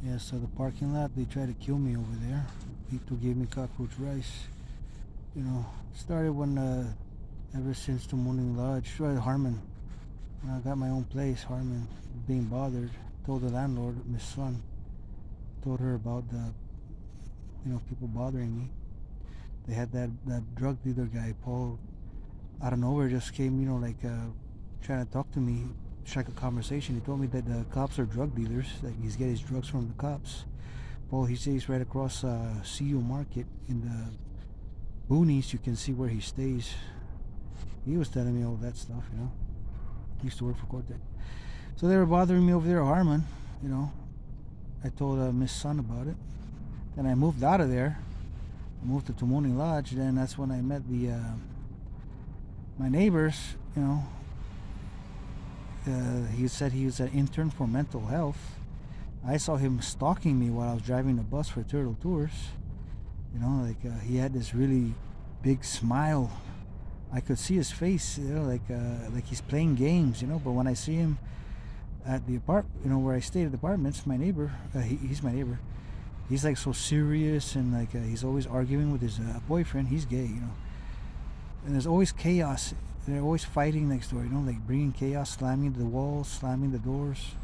Yeah, so the parking lot, they tried to kill me over there. People gave me cockroach rice. You know, started when, ever since the morning lodge, Harmon. When I got my own place, Harmon, being bothered, told the landlord, Miss Sun, told her about the, people bothering me. They had that drug dealer guy, Paul, out of nowhere just came, trying to talk to me, strike a conversation. He told me that the cops are drug dealers, that he's getting his drugs from the cops. Paul, he stays right across CU Market in the boonies. You can see where he stays. He was telling me all that stuff. He used to work for Cortec. So they were bothering me over there at Harmon, you know. I told Miss Sun about it. Then I moved out of there. I moved to Tumoni Lodge. Then that's when I met the my neighbors. He said he was an intern for mental health. I saw him stalking me while I was driving the bus for Turtle Tours. He had this really big smile. I could see his face, like he's playing games. But when I see him at the where I stayed at the apartments, my neighbor, he's my neighbor. He's like so serious and he's always arguing with his boyfriend. He's gay. And there's always chaos. They're always fighting next door. Like bringing chaos, slamming the walls, slamming the doors.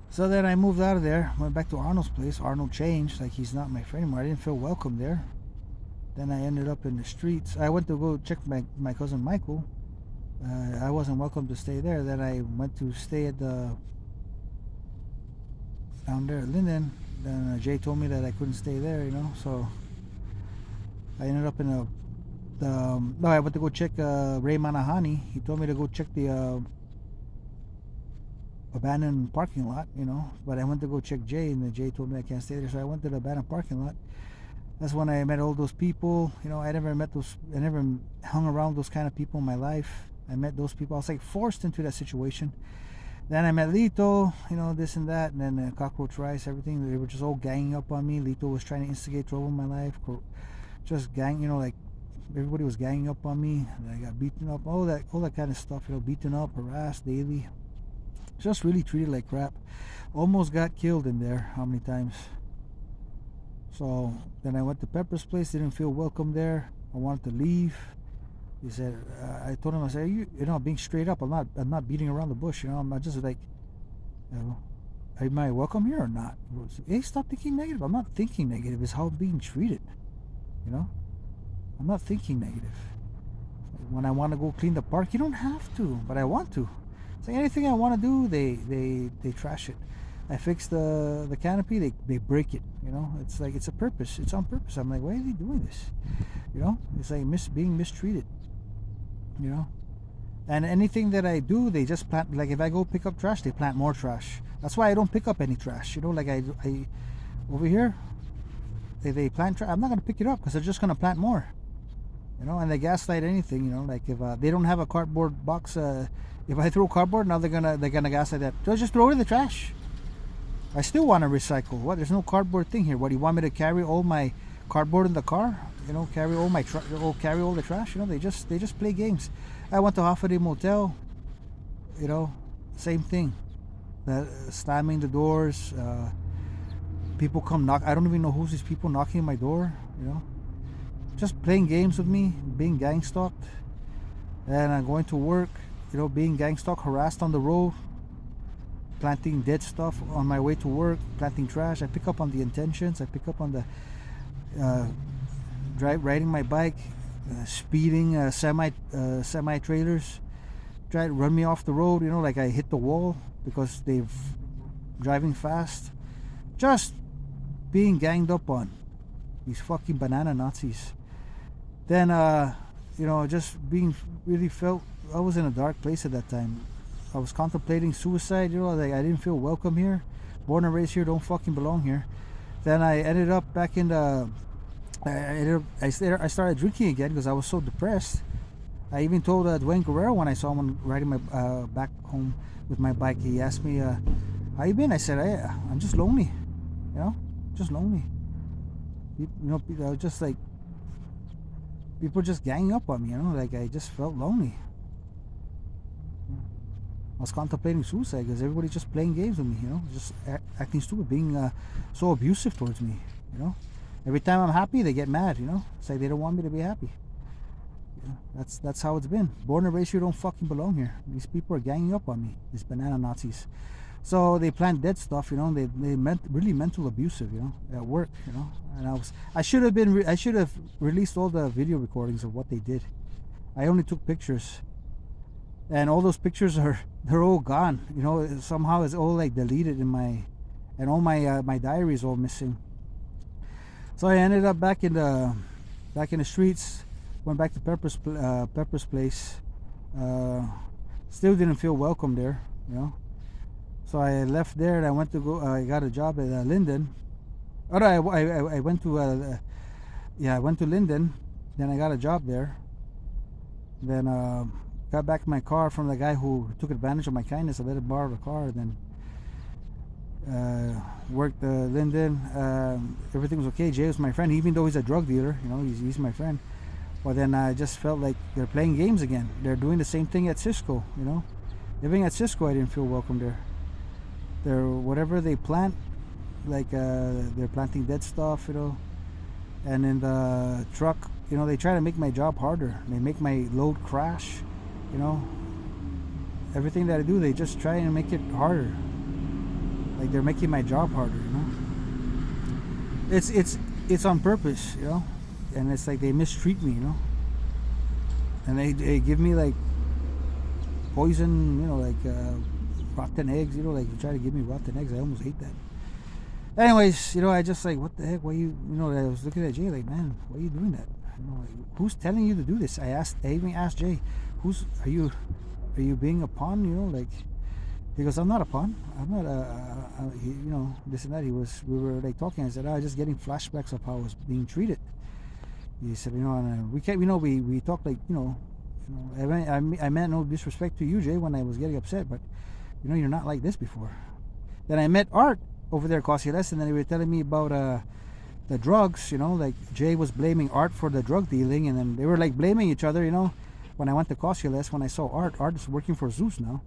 So then I moved out of there, went back to Arnold's place. Arnold changed, like he's not my friend anymore. I didn't feel welcome there. Then I ended up in the streets. I went to go check my cousin Michael. I wasn't welcome to stay there. Then I went to stay at the down there at Linden. Then Jay told me that I couldn't stay there. So I ended up in no, I went to go check Ray Manahani. He told me to go check the abandoned parking lot. But I went to go check Jay, and Jay told me I can't stay there. So I went to the abandoned parking lot. That's when I met all those people. I never hung around those kind of people in my life. I met those people. I was like forced into that situation. Then I met Lito, this and that, and then Cockroach Rice, everything. They were just all ganging up on me. Lito was trying to instigate trouble in my life. Just like everybody was ganging up on me. And I got beaten up, all that kind of stuff. Beaten up, harassed daily. Just really treated like crap. Almost got killed in there. How many times? So then I went to Pepper's place. Didn't feel welcome there. I wanted to leave. He said, I told him, I said, being straight up. I'm not beating around the bush. I'm not just like, am I welcome here or not? He goes, hey, stop thinking negative. I'm not thinking negative. It's how I'm being treated. I'm not thinking negative. When I want to go clean the park, you don't have to, but I want to. It's like anything I want to do, they trash it. I fix the canopy, they break it. It's like it's a purpose. It's on purpose. I'm like, why are they doing this? It's like being mistreated. And anything that I do, they just plant. Like if I go pick up trash, they plant more trash. That's why I don't pick up any trash. Like I over here, they plant trash. I'm not gonna pick it up because they're just gonna plant more. And they gaslight anything. Like if they don't have a cardboard box, if I throw cardboard, now they're gonna gaslight that. Just throw it in the trash. I still want to recycle. What? There's no cardboard thing here. What, do you want me to carry all my cardboard in the car? Carry all my carry all the trash? They just play games. I went to Holiday Motel. Same thing. Slamming the doors. People come knock. I don't even know who's these people knocking on my door. Just playing games with me, being gang stalked, and I'm going to work. Being gang stalked, harassed on the road. Planting dead stuff on my way to work, planting trash. I pick up on the intentions. I pick up on the riding my bike, speeding semi trailers, try to run me off the road. Like I hit the wall because they've driving fast. Just being ganged up on, these fucking banana Nazis. Then just being really felt. I was in a dark place at that time. I was contemplating suicide. Like I didn't feel welcome here. Born and raised here, don't fucking belong here. Then I ended up back in the. I started drinking again because I was so depressed. I even told Dwayne Guerrero when I saw him riding my back home with my bike. He asked me, "How you been?" I said, "I'm just lonely. Just lonely. Just like people just ganging up on me. Like I just felt lonely." I was contemplating suicide because everybody's just playing games with me, just acting stupid, being so abusive towards me, Every time I'm happy, they get mad, It's like they don't want me to be happy. That's how it's been. Born and raised here, don't fucking belong here. These people are ganging up on me, these banana Nazis. So they plan dead stuff, They meant really mental abusive, at work, And I should have released all the video recordings of what they did. I only took pictures, and all those pictures they're all gone. Somehow it's all like deleted and all my diary is all missing. So I ended up back in the streets. Went back to Pepper's place. Still didn't feel welcome there, So I left there and I went to go. I got a job at Linden. Oh no, I went to I went to Linden. Then I got a job there. Then got back my car from the guy who took advantage of my kindness. I let him borrow the car. Then worked Linden. Everything was okay. Jay was my friend, even though he's a drug dealer. He's my friend. But then I just felt like they're playing games again. They're doing the same thing at Cisco. Living at Cisco, I didn't feel welcome there. They're whatever they plant, like they're planting dead stuff, And in the truck, they try to make my job harder. They make my load crash, Everything that I do, they just try and make it harder. Like they're making my job harder, It's on purpose, And it's like they mistreat me, And they give me like poison, like rotten eggs, like they try to give me rotten eggs. I almost hate that. Anyways, I just like, what the heck? Why you, I was looking at Jay like, man, why are you doing that? Like, who's telling you to do this? I even asked Jay, are you being a pawn? Like, he goes, I'm not a pawn. I'm not this and that. We were like talking. I said, I'm just getting flashbacks of how I was being treated. He said, and we can't, we talked like, I meant no disrespect to you, Jay, when I was getting upset, but, you're not like this before. Then I met Art over there at Cosieles, and then they were telling me about the drugs, like Jay was blaming Art for the drug dealing, and then they were like blaming each other, when I went to Cosieles, when I saw Art is working for Zeus now.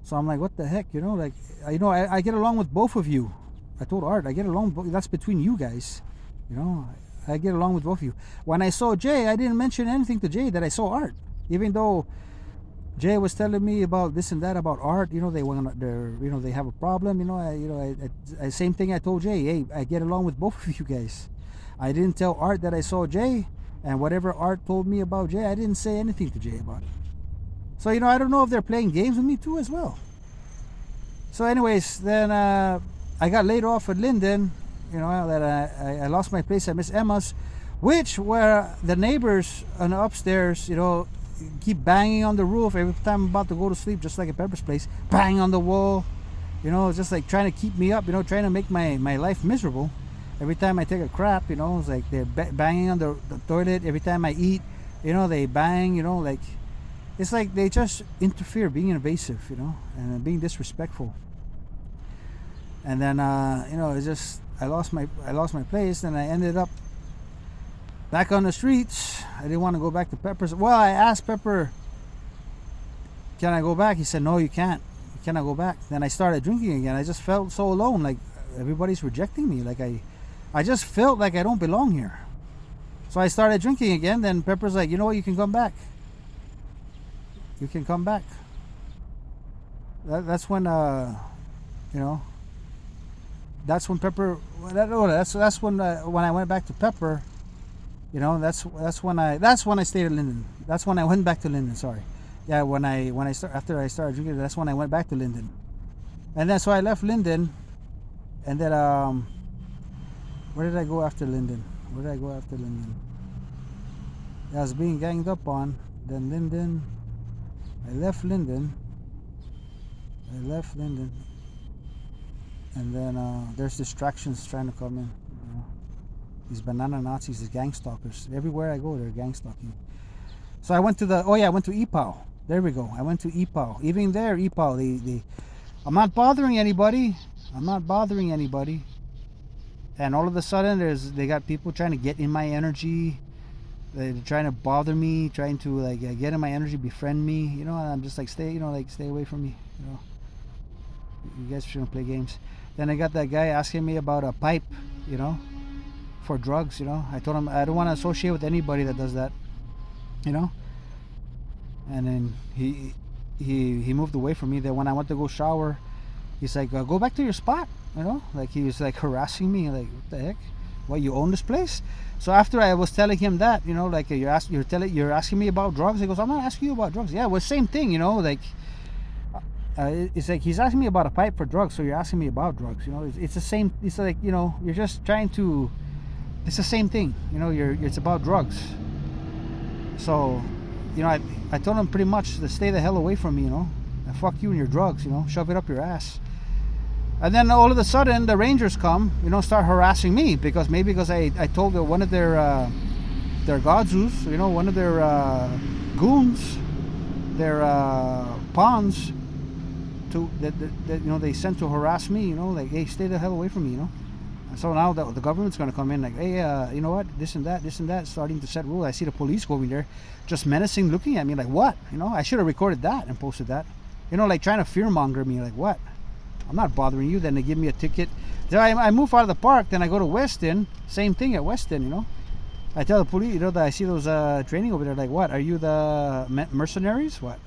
So I'm like, what the heck, like, I get along with both of you. I told Art, I get along, that's between you guys, I get along with both of you. When I saw Jay, I didn't mention anything to Jay that I saw Art, even though Jay was telling me about this and that about Art. They they have a problem. I same thing I told Jay. Hey, I get along with both of you guys. I didn't tell Art that I saw Jay, and whatever Art told me about Jay, I didn't say anything to Jay about it. So I don't know if they're playing games with me too as well. So anyways, then I got laid off at Linden. That I lost my place at Miss Emma's, which where the neighbors on the upstairs, keep banging on the roof every time I'm about to go to sleep, just like at Pepper's place, bang on the wall, just like trying to keep me up, trying to make my life miserable. Every time I take a crap, it's like they're banging on the toilet. Every time I eat, they bang, like it's like they just interfere, being invasive, and being disrespectful. And then it's just I lost my place, and I ended up back on the streets. I didn't want to go back to Pepper's. Well, I asked Pepper, can I go back? He said, no, you can't. You cannot go back. Then I started drinking again. I just felt so alone, like everybody's rejecting me. Like I just felt like I don't belong here. So I started drinking again. Then Pepper's like, you know what, you can come back. You can come back. That's when that's when Pepper. That's when I went back to Pepper. That's when I stayed at Linden. That's when I went back to Linden. Sorry, yeah. After I started drinking, that's when I went back to Linden. And then so I left Linden, and then where did I go after Linden? I was being ganged up on. Then Linden. I left Linden. And then there's distractions trying to come in. These banana Nazis, these GangStalkers. Everywhere I go, they're gang stalking. So I went to I went to EPOW. There we go. I went to EPOW. Even there, EPOW, I'm not bothering anybody. And all of a sudden, they got people trying to get in my energy. They're trying to bother me, trying to like get in my energy, befriend me, and I'm just like stay away from me. You guys shouldn't play games. Then I got that guy asking me about a pipe, you know, for drugs. I told him I don't want to associate with anybody that does that, you know. And then he moved away from me. Then when I went to go shower, he's like, go back to your spot, like he was like harassing me, like what the heck? What, you own this place? So after I was telling him that, like you're asking me about drugs. He goes, I'm not asking you about drugs. Yeah, well, same thing, like it's like he's asking me about a pipe for drugs, so you're asking me about drugs. It's the same. It's like you're just trying to. It's the same thing. It's about drugs. So, I told him pretty much to stay the hell away from me. And fuck you and your drugs. Shove it up your ass. And then all of a sudden the Rangers come, start harassing me because I told one of their godzus, one of their goons, their pawns, that they sent to harass me, like, hey, stay the hell away from me, And so now the government's gonna come in like, hey, you know what, this and that, starting to set rules. I see the police going there, just menacing, looking at me like, what, I should have recorded that and posted that, like trying to fearmonger me, like, what? I'm not bothering you. Then they give me a ticket. Then I move out of the park. Then I go to Weston. Same thing at Weston, I tell the police, that I see those training over there. Like, what? Are you the mercenaries? What?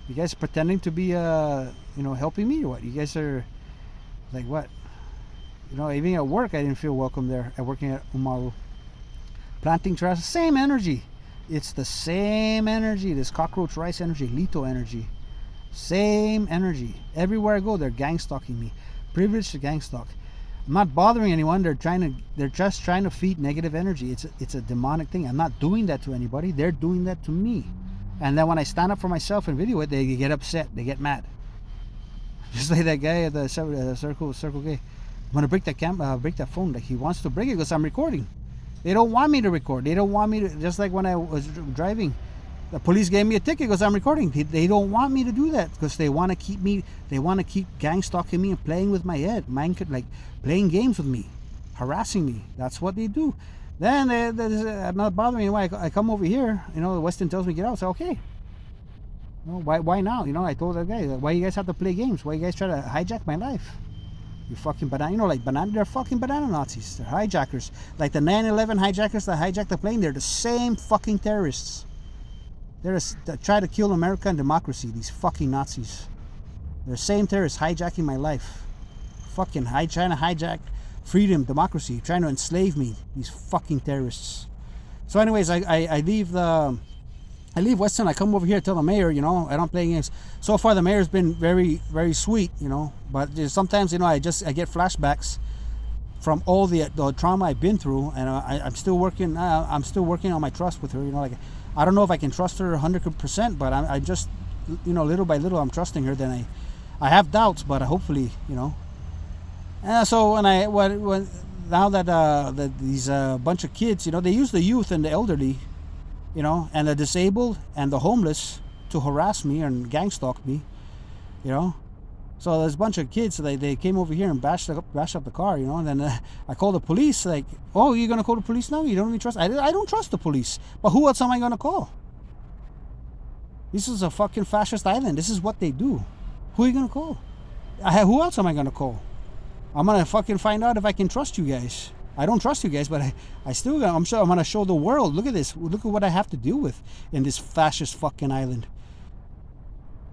You guys pretending to be, helping me or what? You guys are, like, what? Even at work, I didn't feel welcome there. At working at Umaru. Planting trash, same energy. It's the same energy. This cockroach rice energy, Lito energy. Same energy. Everywhere I go, they're gang stalking me. Privileged to gang stalk. I'm not bothering anyone. They're just trying to feed negative energy. It's a demonic thing. I'm not doing that to anybody. They're doing that to me. And then when I stand up for myself and video it, they get upset. They get mad. Just like that guy at the Circle K. I'm gonna break that phone. Like he wants to break it because I'm recording. They don't want me to record. They don't want me to. Just like when I was driving. The police gave me a ticket because I'm recording. They don't want me to do that because they want to keep me. They want to keep gang stalking me and playing with my head. Like playing games with me, harassing me. That's what they do. Then I'm not bothering anyone. I come over here. Weston tells me get out. I say okay. Why now? I told that guy, why you guys have to play games? Why you guys try to hijack my life? You fucking banana. Like banana. They're fucking banana Nazis. They're hijackers. Like the 9/11 hijackers that hijacked the plane. They're the same fucking terrorists. They're try to kill America and democracy. These fucking Nazis. They're the same terrorists hijacking my life. Fucking trying to hijack freedom, democracy, trying to enslave me. These fucking terrorists. So, anyways, I leave Weston. I come over here, tell the mayor, I don't play games. So far, the mayor's been very, very sweet, But sometimes, I get flashbacks from all the trauma I've been through, and I'm still working. I'm still working on my trust with her. Like. I don't know if I can trust her 100%, but I just, little by little, I'm trusting her. Then I have doubts, but hopefully, So now that these bunch of kids, they use the youth and the elderly, and the disabled and the homeless to harass me and gang stalk me, So there's a bunch of kids. They came over here and bashed up the car, And then I called the police. Like, oh, you're gonna call the police now? You don't even trust? I don't trust the police. But who else am I gonna call? This is a fucking fascist island. This is what they do. Who are you gonna call? Who else am I gonna call? I'm gonna fucking find out if I can trust you guys. I don't trust you guys, but I'm sure I'm gonna show the world. Look at this. Look at what I have to deal with in this fascist fucking island.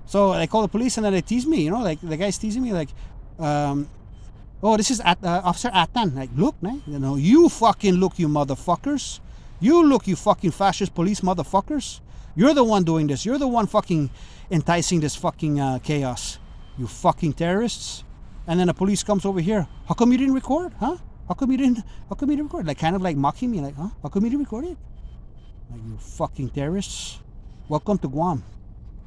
So I call the police and then they tease me, like the guy's teasing me like, oh, this is Officer Atan. Like, look, man, you fucking look, you motherfuckers. You look, you fucking fascist police motherfuckers. You're the one doing this. You're the one fucking enticing this fucking chaos. You fucking terrorists. And then the police comes over here. How come you didn't record, huh? How come you didn't record? Like kind of like mocking me, like, huh? How come you didn't record it? Like, you fucking terrorists. Welcome to Guam.